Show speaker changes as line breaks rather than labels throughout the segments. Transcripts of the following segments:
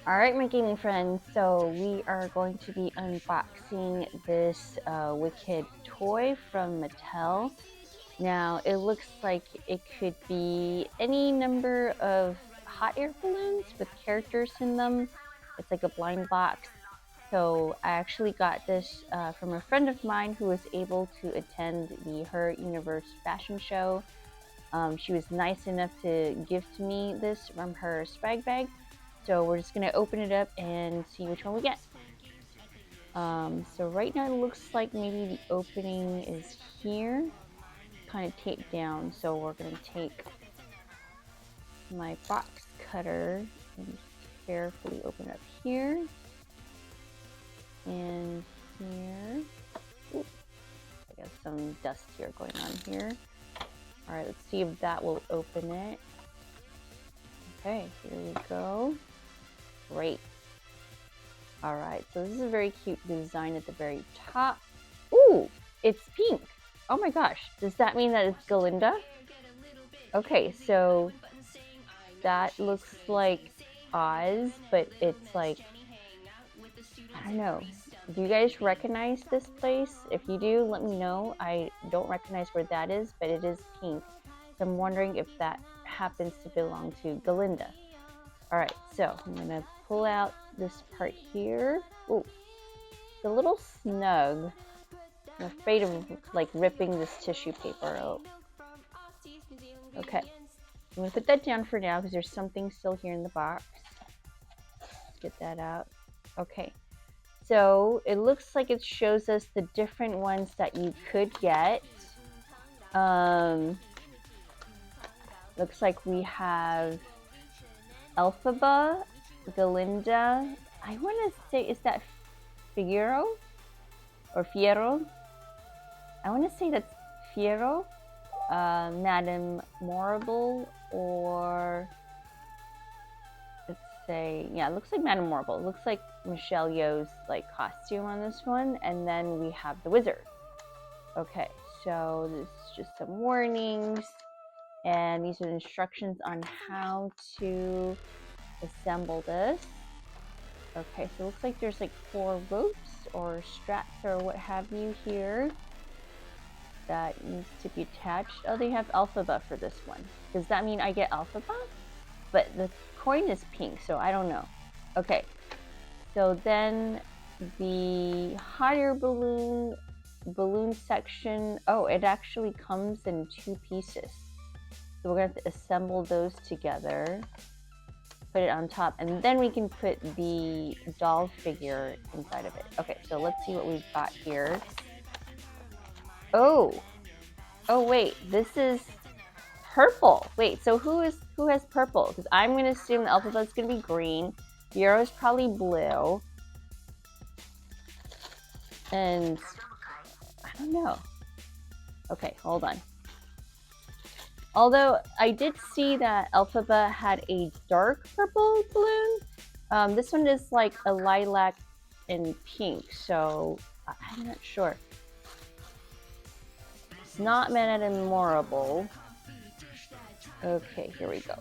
Alright, my gaming friends, so we are going to be unboxing this Wicked toy from Mattel. Now, it looks like it could be any number of hot air balloons with characters in them. It's like a blind box. So I actually got this from a friend of mine who was able to attend the Her Universe fashion show. She was nice enough to gift me this from her swag bag. So we're just gonna open it up and see which one we get. So right now it looks like maybe the opening is here, kind of taped down. So we're gonna take my box cutter and carefully open up here and here. Ooh, I got some dust here going on here. All right, let's see if that will open it. Okay, here we go. Great. All right, so this is a very cute design at the very top. Ooh, it's pink. Oh my gosh, does that mean that it's Galinda? Okay, so that looks like Oz, but it's like, I don't know. Do you guys recognize this place? If you do, let me know. I don't recognize where that is, but it is pink. So I'm wondering if that happens to belong to Galinda. All right, so I'm gonna pull out this part here. Ooh, it's a little snug. I'm afraid of like ripping this tissue paper out. Okay, I'm gonna put that down for now because there's something still here in the box. Let's get that out. Okay, so it looks like it shows us the different ones that you could get. Looks like we have Elphaba, Galinda. I want to say, is that Figaro or Fiero? I want to say that's Fiero, Madame Morrible, or let's say, yeah, it looks like Madame Morrible. It looks like Michelle Yeoh's like costume on this one, and then we have the wizard. Okay, so this is just some warnings, and these are instructions on how to assemble this. Okay, so it looks like there's like 4 ropes or straps or what have you here that needs to be attached. Oh, they have Elphaba for this one. Does that mean I get Elphaba? But the coin is pink, so I don't know. Okay, so then the hot air balloon section. Oh, it actually comes in 2 pieces. So we're gonna have to assemble those together. Put it on top, and then we can put the doll figure inside of it. Okay, so let's see what we've got here. Oh wait, this is purple. Wait, so who has purple? Because I'm gonna assume the alphabet's gonna be green. Euro is probably blue, and I don't know. Okay, hold on. Although I did see that Elphaba had a dark purple balloon. This one is like a lilac and pink, so I'm not sure. It's not Madame Morrible. Okay, here we go.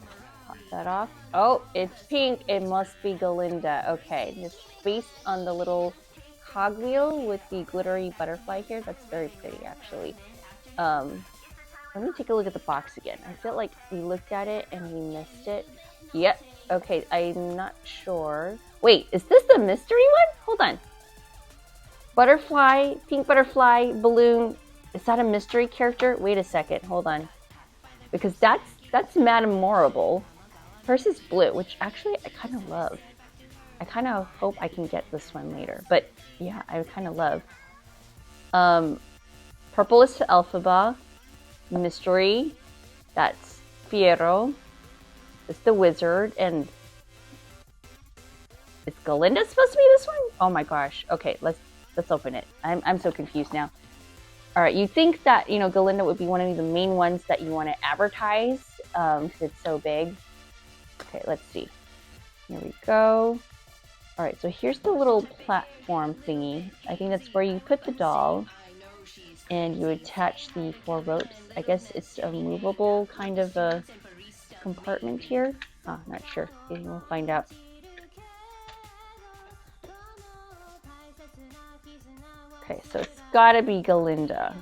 Pop that off. Oh, it's pink. It must be Galinda. Okay, it's based on the little cogwheel with the glittery butterfly here. That's very pretty, actually. Let me take a look at the box again. I feel like we looked at it and we missed it. Yep. Okay, I'm not sure. Wait, is this the mystery one? Hold on. Butterfly, pink butterfly, balloon. Is that a mystery character? Wait a second. Hold on. Because that's Madame Morrible. Hers is blue, which actually I kind of love. I kind of hope I can get this one later. But yeah, I kind of love. Purple is to Elphaba. Mystery, that's Fiero. It's the wizard, and is Galinda supposed to be this one? Oh my gosh. Okay, let's open it. I'm so confused now. All right, you think that Galinda would be one of the main ones that you want to advertise because it's so big. Okay, let's see. Here we go. All right, so here's the little platform thingy. I think that's where you put the doll. And you attach the 4 ropes. I guess it's a movable kind of a compartment here. Oh, not sure. Maybe we'll find out. gotta be Galinda.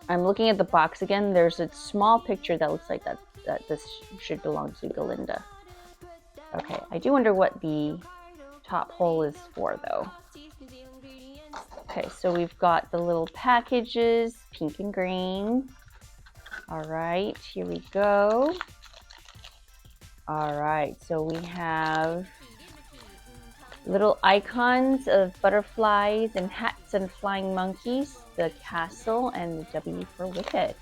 I'm looking at the box again. There's a small picture that looks like that this should belong to Galinda. Okay, I do wonder what the top hole is for though. Okay, so we've got the little packages, pink and green. All right, here we go. All right, so we have little icons of butterflies and hats and flying monkeys, the castle, and the W for Wicked.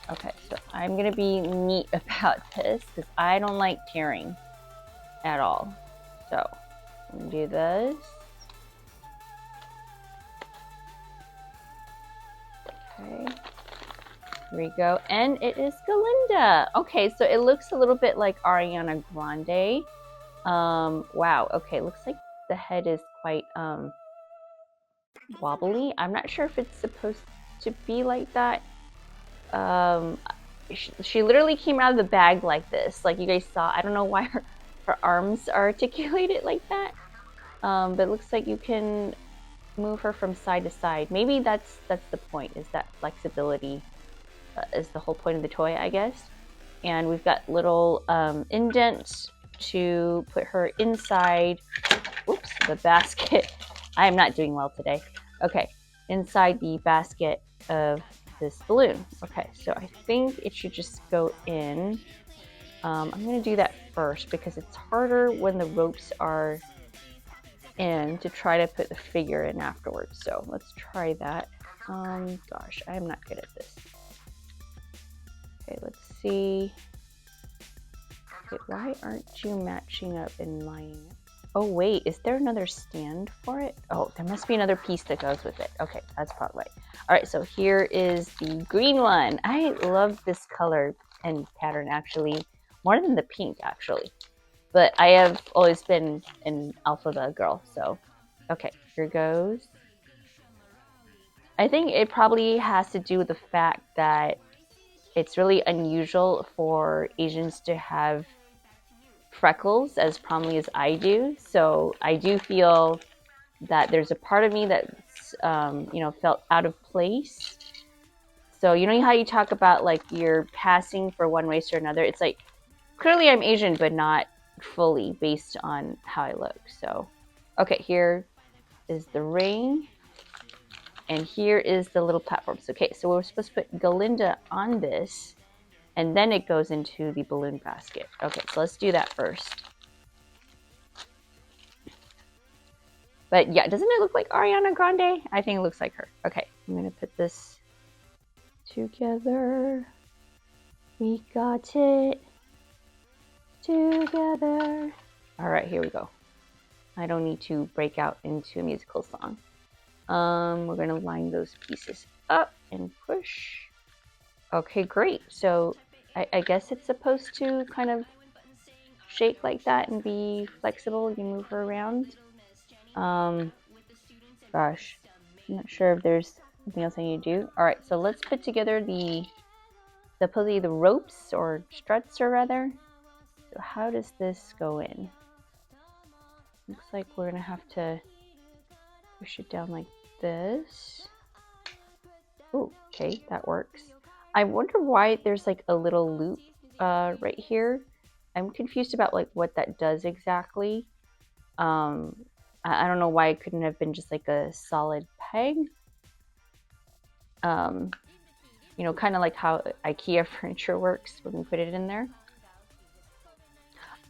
Okay, so I'm gonna be neat about this because I don't like tearing at all. So I'm gonna do this. Okay, here we go, and it is Galinda. Okay, so it looks a little bit like Ariana Grande. Wow, okay, looks like the head is quite wobbly. I'm not sure if it's supposed to be like that. She literally came out of the bag like this, like you guys saw. I don't know why her arms are articulated like that, but it looks like you can move her from side to side. Maybe that's the point, is that flexibility is the whole point of the toy, I guess. And we've got little indents to put her inside. Oops, the basket. I am not doing well today. Okay, inside the basket of this balloon. Okay, so I think it should just go in. I'm gonna do that first because it's harder when the ropes are in to try to put the figure in afterwards. So let's try that. Gosh, I'm not good at this. Okay, let's see. Okay, why aren't you matching up and lining up? Oh wait, is there another stand for it? Oh, there must be another piece that goes with it. Okay, that's probably right. All right, so here is the green one. I love this color and pattern actually, more than the pink actually. But I have always been an Alphaba girl, so. Okay, here goes. I think it probably has to do with the fact that it's really unusual for Asians to have freckles as prominently as I do. So I do feel that there's a part of me that's, you know, felt out of place. So you know how you talk about like you're passing for one race or another? It's like, clearly I'm Asian, but not fully based on how I look. So, okay, here is the ring. And here is the little platforms. Okay, so we're supposed to put Galinda on this, and then it goes into the balloon basket. Okay, so let's do that first. But yeah, doesn't it look like Ariana Grande? I think it looks like her. Okay, I'm gonna put this together. We got it together. All right, here we go. I don't need to break out into a musical song. We're gonna line those pieces up and push. Okay, great. So I guess it's supposed to kind of shake like that and be flexible. You can move her around. Gosh, I'm not sure if there's something else I need to do. All right, so let's put together supposedly the ropes or struts, or rather. So how does this go in? Looks like we're gonna have to push it down like this. Oh, okay, that works. I wonder why there's like a little loop right here. I'm confused about like what that does exactly. I don't know why it couldn't have been just like a solid peg. You know, kind of like how IKEA furniture works when we put it in there.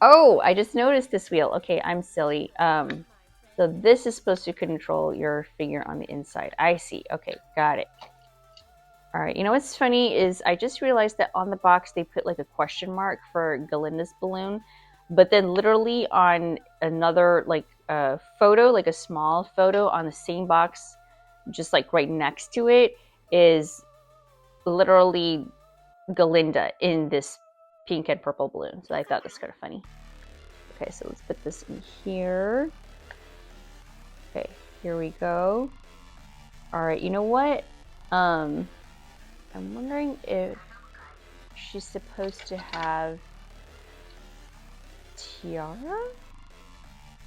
Oh, I just noticed this wheel. Okay, I'm silly. So this is supposed to control your figure on the inside. I see. Okay, got it. All right, you know what's funny is I just realized that on the box they put like a question mark for Galinda's balloon, but then literally on another like photo, like a small photo on the same box, just like right next to it, is literally Galinda in this pink and purple balloon. So I thought this was kind of funny. Okay, so let's put this in here. Okay, here we go. All right, you know what? I'm wondering if she's supposed to have tiara?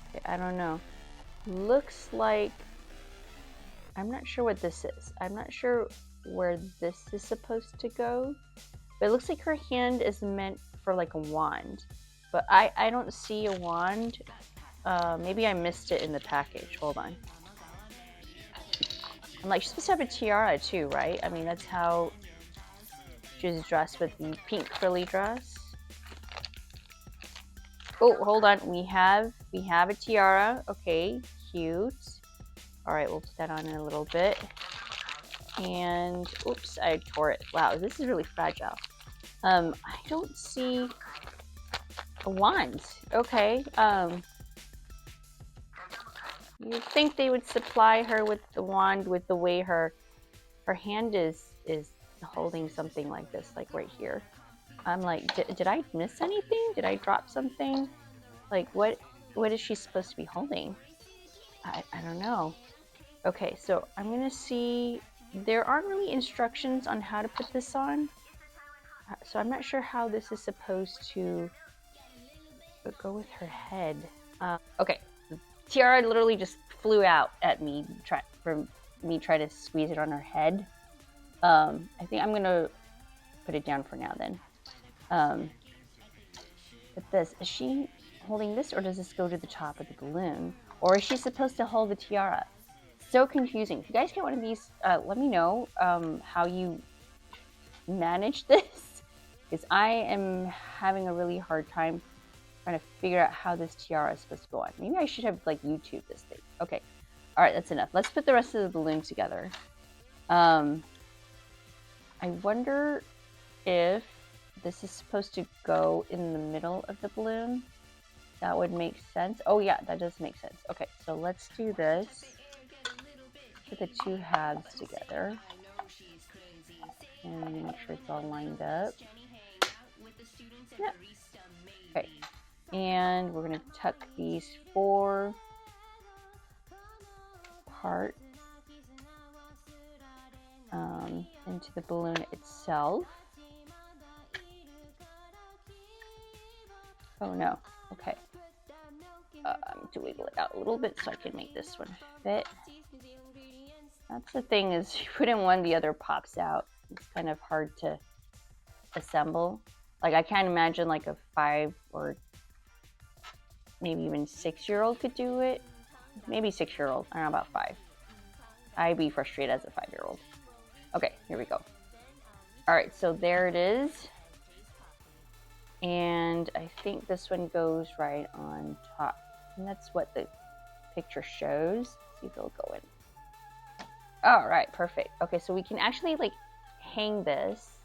Okay, I don't know. Looks like I'm not sure what this is. I'm not sure where this is supposed to go, but it looks like her hand is meant for like a wand, but I don't see a wand. Maybe I missed it in the package. Hold on. I'm like, she's supposed to have a tiara too, right? I mean, that's how she's dressed with the pink frilly dress. Oh, hold on. We have a tiara. Okay, cute. All right, we'll put that on in a little bit. And oops, I tore it. Wow, this is really fragile. I don't see a wand. Okay. You'd think they would supply her with the wand with the way her hand is holding something like this, like right here. I'm like, did I miss anything? Did I drop something? Like, what is she supposed to be holding? I don't know. Okay, so I'm gonna see. There aren't really instructions on how to put this on, so I'm not sure how this is supposed to go with her head. Okay, tiara literally just flew out at me trying to squeeze it on her head. I think I'm gonna put it down for now then. But this, is she holding this, or does this go to the top of the balloon? Or is she supposed to hold the tiara? So confusing. If you guys get one of these, let me know how you manage this, because I am having a really hard time trying to figure out how this tiara is supposed to go on. Maybe I should have like YouTube this thing. Okay, all right, that's enough. Let's put the rest of the balloon together. I wonder if this is supposed to go in the middle of the balloon. That would make sense. Oh yeah, that does make sense. Okay, so let's do this. Put the two halves together. And make sure it's all lined up. Yep. Okay. And we're going to tuck these 4 parts into the balloon itself. Oh no. Okay. I have to wiggle it out a little bit so I can make this one fit. That's the thing, is you put in one, the other pops out. It's kind of hard to assemble. Like, I can't imagine like a 5 or maybe even 6-year-old could do it. Maybe 6-year-old. I don't know about 5. I'd be frustrated as a 5-year-old. Okay, here we go. All right, so there it is. And I think this one goes right on top. And that's what the picture shows. Let's see if it'll go in. All right, perfect. Okay, so we can actually like hang this.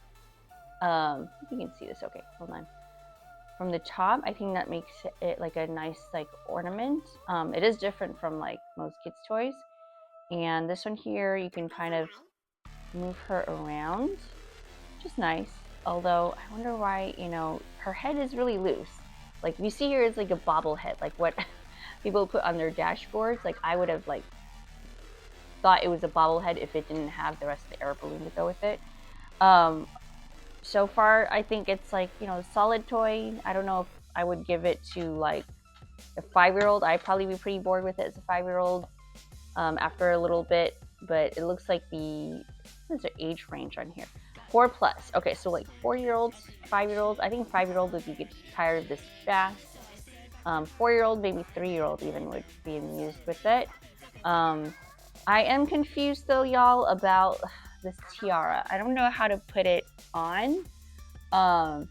You can see this. Okay, hold on. From the top, I think that makes it like a nice like ornament. It is different from like most kids' toys. And this one here, you can kind of move her around, which is nice. Although I wonder why, you know, her head is really loose. Like you see here is like a bobblehead, like what people put on their dashboards. Like I would have like thought it was a bobblehead if it didn't have the rest of the air balloon to go with it. So far, I think it's like, you know, a solid toy. I don't know if I would give it to like a 5-year-old. I'd probably be pretty bored with it as a 5-year-old after a little bit. But it looks like there's an age range on here. 4+. Okay, so like 4-year-olds, 5-year-olds. I think 5-year-old would get tired of this fast. 4-year-old, maybe 3-year-old even would be amused with it. I am confused though, y'all, about this tiara. I don't know how to put it on. So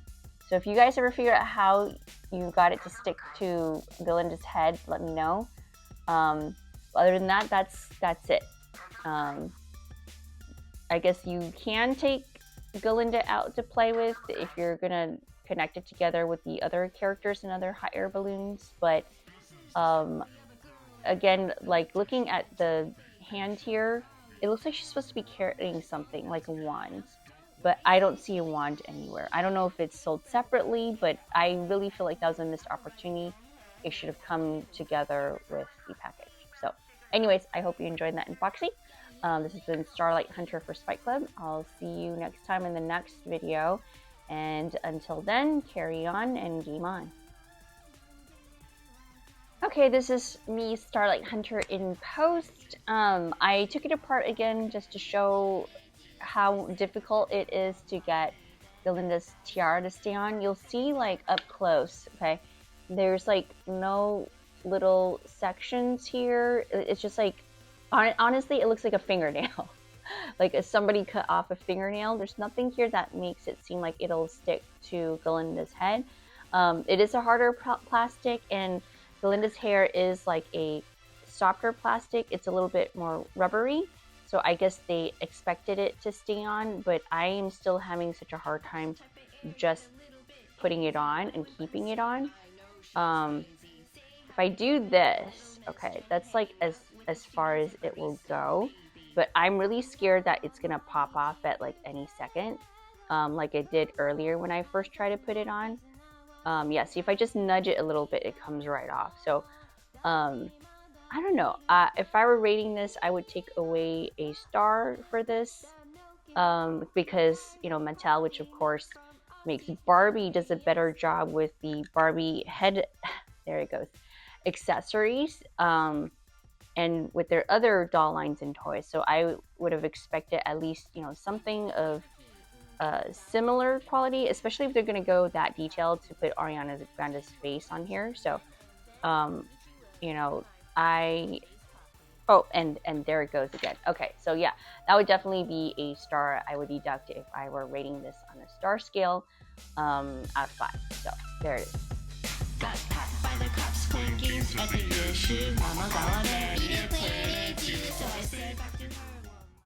if you guys ever figure out how you got it to stick to Galinda's head, let me know. Other than that, that's it. I guess you can take Galinda out to play with if you're gonna connect it together with the other characters and other hot air balloons. But again, like looking at the hand here, it looks like she's supposed to be carrying something like a wand, but I don't see a wand anywhere. I don't know if it's sold separately, but I really feel like that was a missed opportunity. It should have come together with the package. So anyways, I hope you enjoyed that unboxing. This has been Starlight Hunter for Spike Club. I'll see you next time in the next video. And until then, carry on and game on. Okay, this is me, Starlight Hunter, in post. I took it apart again just to show how difficult it is to get Galinda's tiara to stay on. You'll see like up close, okay, there's like no little sections here. It's just like, honestly, it looks like a fingernail. Like if somebody cut off a fingernail. There's nothing here that makes it seem like it'll stick to Galinda's head. It is a harder plastic, and Galinda's hair is like a softer plastic. It's a little bit more rubbery. So I guess they expected it to stay on, but I am still having such a hard time just putting it on and keeping it on. If I do this, okay, that's like as far as it will go. But I'm really scared that it's gonna pop off at like any second, like it did earlier when I first tried to put it on. Yeah, see if I just nudge it a little bit, it comes right off. So I don't know. If I were rating this, I would take away a star for this, because you know Mattel, which of course makes Barbie, does a better job with the Barbie head. There it goes, accessories, and with their other doll lines and toys. So I would have expected at least something of similar quality, especially if they're going to go that detailed to put Ariana Grande's face on here. So you know I oh and there it goes again. Okay, so yeah, that would definitely be a star. I would deduct if I were rating this on a star scale, out of 5. So there it is. Got caught by the cops playing games at the year. 是妈妈搞的，也会记，so I said